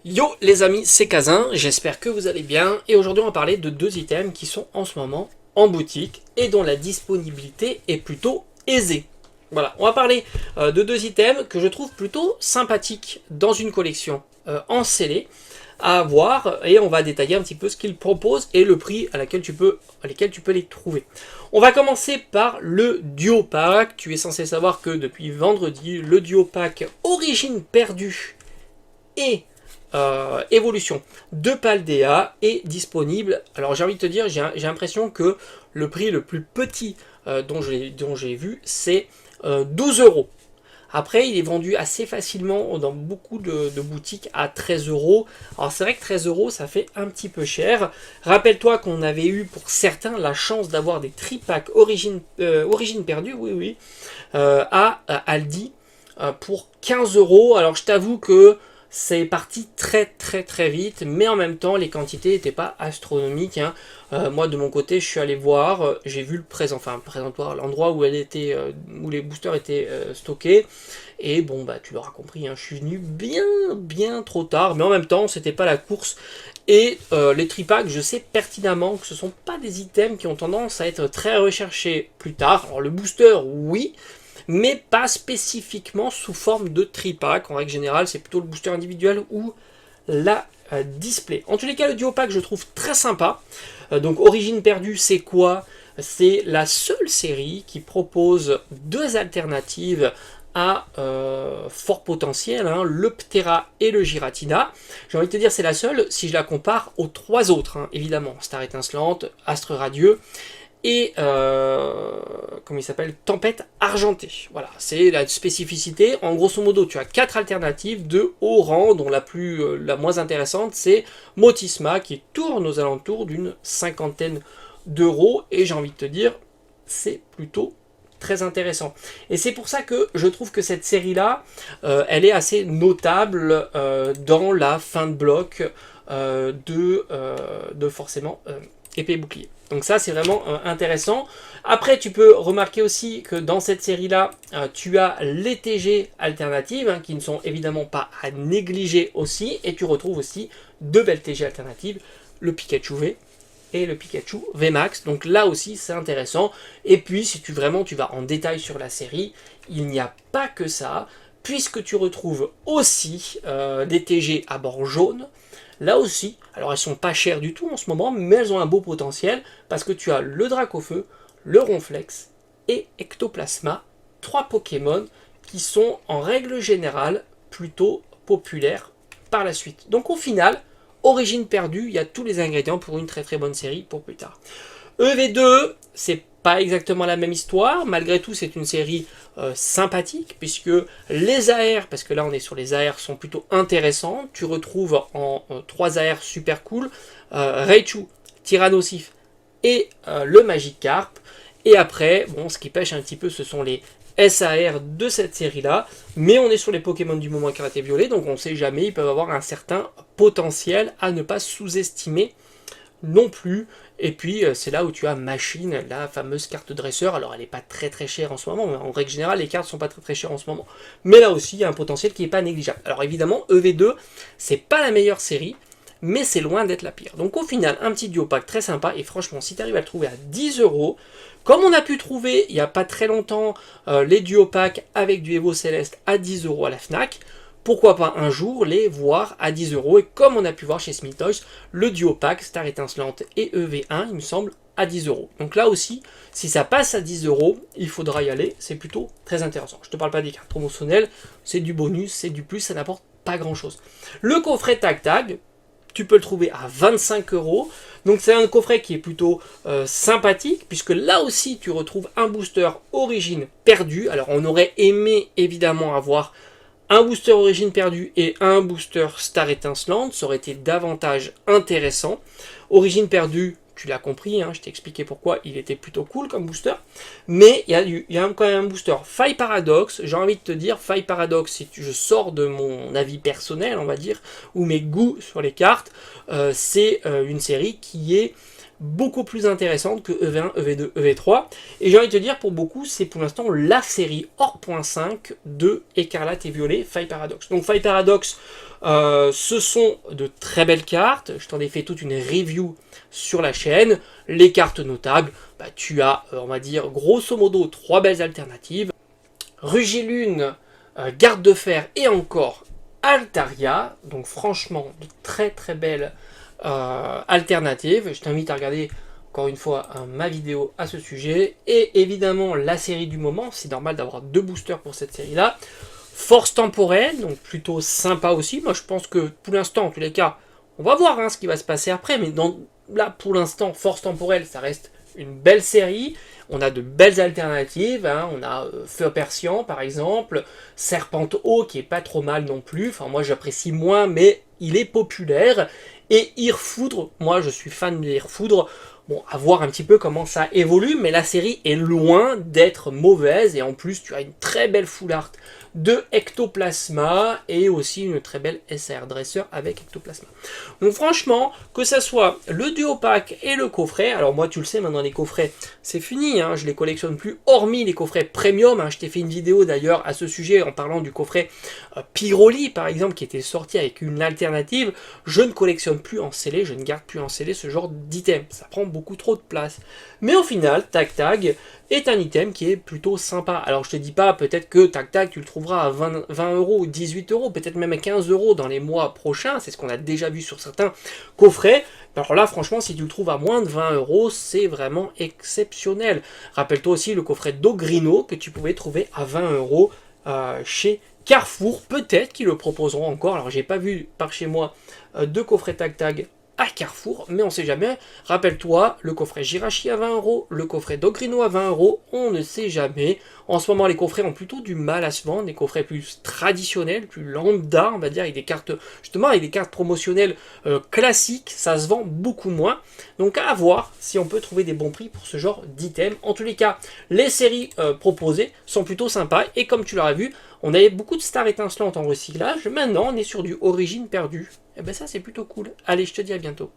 Yo les amis, c'est Kazin, j'espère que vous allez bien et aujourd'hui on va parler de deux items qui sont en ce moment en boutique et dont la disponibilité est plutôt aisée. Voilà, on va parler de deux items que je trouve plutôt sympathiques dans une collection en scellé à voir et on va détailler un petit peu ce qu'ils proposent et le prix à lesquels tu peux les trouver. On va commencer par le duo pack. Tu es censé savoir que depuis vendredi, le duo pack Origine perdue et évolution de Paldea est disponible. Alors j'ai envie de te dire, j'ai l'impression que le prix le plus petit dont j'ai vu, c'est 12 euros. Après, il est vendu assez facilement dans beaucoup de boutiques à 13 euros. Alors c'est vrai que 13 euros, ça fait un petit peu cher. Rappelle-toi qu'on avait eu pour certains la chance d'avoir des tripacks origine perdue, oui, à Aldi pour 15 euros. Alors je t'avoue que c'est parti très vite, mais en même temps les quantités n'étaient pas astronomiques. Moi de mon côté je suis allé voir, j'ai vu le présentoir, l'endroit où où les boosters étaient stockés, et bon bah tu l'auras compris, je suis venu bien trop tard, mais en même temps c'était pas la course. Et les tripacks, je sais pertinemment que ce sont pas des items qui ont tendance à être très recherchés plus tard. Alors le booster oui, mais pas spécifiquement sous forme de tripack. En règle générale, c'est plutôt le booster individuel ou la display. En tous les cas, le duo pack, je trouve très sympa. Donc, Origine perdue, c'est quoi? C'est la seule série qui propose deux alternatives à fort potentiel, le Ptera et le Giratina. J'ai envie de te dire, c'est la seule si je la compare aux trois autres, évidemment. Star étincelante, Astre radieux et comment il s'appelle, Tempête argentée. Voilà, c'est la spécificité. En grosso modo, tu as quatre alternatives de haut rang, dont la moins intéressante, c'est Motisma, qui tourne aux alentours d'une cinquantaine d'euros. Et j'ai envie de te dire, c'est plutôt très intéressant. Et c'est pour ça que je trouve que cette série-là, elle est assez notable dans la fin de bloc de forcément épée et bouclier. Donc ça c'est vraiment intéressant. Après tu peux remarquer aussi que dans cette série là tu as les TG alternatives qui ne sont évidemment pas à négliger aussi, et tu retrouves aussi deux belles TG alternatives, le Pikachu V et le Pikachu VMAX. Donc là aussi c'est intéressant. Et puis si tu vas en détail sur la série, il n'y a pas que ça, puisque tu retrouves aussi des TG à bord jaune. Là aussi, alors elles sont pas chères du tout en ce moment, mais elles ont un beau potentiel, parce que tu as le Dracofeu, le Ronflex et Ectoplasma, trois Pokémon qui sont en règle générale plutôt populaires par la suite. Donc au final, Origine perdue, il y a tous les ingrédients pour une très bonne série pour plus tard. EV2, c'est pas exactement la même histoire, malgré tout c'est une série sympathique, puisque les AR, parce que là on est sur les AR, sont plutôt intéressants. Tu retrouves en 3 AR super cool, Raichu, Tyrannosif et le Magikarp. Et après, bon, ce qui pêche un petit peu, ce sont les SAR de cette série-là, mais on est sur les Pokémon du moment Karaté Violet, donc on ne sait jamais, ils peuvent avoir un certain potentiel à ne pas sous-estimer non plus. Et puis c'est là où tu as Machine, la fameuse carte dresseur. Alors elle n'est pas très chère en ce moment, en règle générale les cartes sont pas très chères en ce moment, mais là aussi il y a un potentiel qui n'est pas négligeable. Alors évidemment EV2 c'est pas la meilleure série, mais c'est loin d'être la pire. Donc au final un petit duo pack très sympa, et franchement si tu arrives à le trouver à 10 euros, comme on a pu trouver il n'y a pas très longtemps les duo packs avec du Evo Céleste à 10 euros à la Fnac, pourquoi pas un jour les voir à 10 euros, et comme on a pu voir chez Smith Toys, le duo pack Star étincelante et EV1, il me semble, à 10 euros. Donc là aussi, si ça passe à 10 euros, il faudra y aller, c'est plutôt très intéressant. Je te parle pas des cartes promotionnelles, c'est du bonus, c'est du plus, ça n'apporte pas grand chose. Le coffret Tag, tu peux le trouver à 25 euros. Donc c'est un coffret qui est plutôt sympathique, puisque là aussi tu retrouves un booster Origine perdue. Alors on aurait aimé évidemment avoir un booster Origine perdue et un booster Star étincelante, ça aurait été davantage intéressant. Origine perdue, tu l'as compris, je t'ai expliqué pourquoi il était plutôt cool comme booster. Mais il y a quand même un booster Faille Paradox. J'ai envie de te dire, Faille Paradox, si je sors de mon avis personnel, on va dire, ou mes goûts sur les cartes, c'est une série qui est beaucoup plus intéressante que EV1, EV2, EV3. Et j'ai envie de te dire, pour beaucoup, c'est pour l'instant la série hors point 5 de Écarlate et Violet, Faille Paradox. Donc Faille Paradox, Ce sont de très belles cartes, je t'en ai fait toute une review sur la chaîne. Les cartes notables, bah, tu as, on va dire, grosso modo, 3 belles alternatives. Rugilune, Garde de Fer et encore Altaria, donc franchement, de très très belles alternatives. Je t'invite à regarder encore une fois ma vidéo à ce sujet. Et évidemment, la série du moment, c'est normal d'avoir 2 boosters pour cette série-là. Force temporelle, donc plutôt sympa aussi. Moi, je pense que pour l'instant, en tous les cas, on va voir hein, ce qui va se passer après. Mais là, pour l'instant, Force temporelle, ça reste une belle série. On a de belles alternatives. Hein. On a Feu Persian, par exemple. Serpente Eau, qui est pas trop mal non plus. Enfin, moi, j'apprécie moins, mais il est populaire. Et Irfoudre, moi, je suis fan de Irfoudre. Bon, à voir un petit peu comment ça évolue, mais la série est loin d'être mauvaise, et en plus, tu as une très belle full art de Ectoplasma, et aussi une très belle SR Dresser avec Ectoplasma. Donc franchement, que ça soit le duo pack et le coffret, alors moi, tu le sais, maintenant les coffrets, c'est fini, hein, je les collectionne plus, hormis les coffrets premium, hein, je t'ai fait une vidéo d'ailleurs à ce sujet, en parlant du coffret Pyroli, par exemple, qui était sorti avec une alternative. Je ne collectionne plus en scellé, je ne garde plus en scellé ce genre d'item, ça prend beaucoup trop de place. Mais au final, Tag Tag est un item qui est plutôt sympa. Alors je te dis pas, peut-être que Tag Tag tu le trouveras à 20 euros ou 18 euros, peut-être même à 15 euros dans les mois prochains, c'est ce qu'on a déjà vu sur certains coffrets. Alors là, franchement, si tu le trouves à moins de 20 euros, c'est vraiment exceptionnel. Rappelle-toi aussi le coffret d'Ogrino que tu pouvais trouver à 20 euros chez Carrefour. Peut-être qu'ils le proposeront encore. Alors j'ai pas vu par chez moi de coffret Tag Tag à Carrefour, mais on sait jamais. Rappelle-toi, le coffret Jirachi à 20 euros, le coffret d'Ogrino à 20 euros, on ne sait jamais. En ce moment, les coffrets ont plutôt du mal à se vendre, des coffrets plus traditionnels, plus lambda, on va dire, avec des cartes, justement, avec des cartes promotionnelles classiques, ça se vend beaucoup moins. Donc à voir si on peut trouver des bons prix pour ce genre d'item. En tous les cas, les séries proposées sont plutôt sympas, et comme tu l'auras vu, on avait beaucoup de stars étincelantes en recyclage, maintenant on est sur du origine perdue. Et ben ça c'est plutôt cool. Allez, je te dis à bientôt.